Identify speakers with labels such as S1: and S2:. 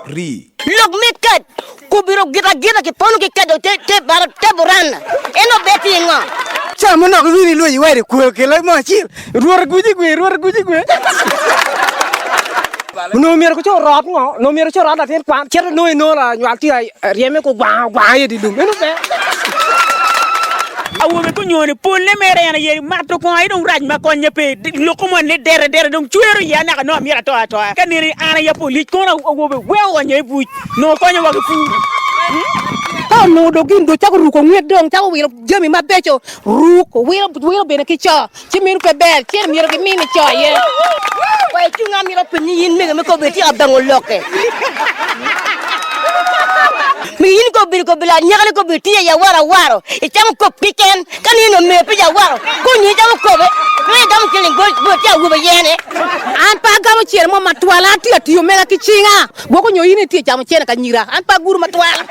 S1: Ri.
S2: Look me kat. Kubiro gira ki ponu ki kado te bar te burana. Eno beti ngo.
S3: Chama no vini lo yi wari ko ke la ma chi. Ruor guji gwe. No mero ko cho rot ngo. No mero cho rot la ten kwan. Cher no la nyal ti ai rieme ko gwa ye di dum. Eno be.
S4: Awo be ko nyone polle mere yana ye marto ko ay dum raj ma ko nyepe lokumo ne dere dum tuero ya na no mira to kaniri ana ya police ko na awo be wewo nye bu no ko nyawa fu
S5: ta no do gin do chago ru ko nged dong chago wi jemi ma becho ru ko wi be na ki cha chi mir ko ber chi mir ko mi ni cha ye
S2: Wai tunga miro peni yin me ko beti abango loke. Mi yin ko bila nyakale ko beti ya waro. E cham ko piken kan yin me pe ya waro. Ko ni jam ko be. Me dam killing go ti awu be yene.
S5: an pa ga mo cher mo matwala ti ati o mega ki chinga boko nyo yini ti jam chen ka nyira an pa guru matwala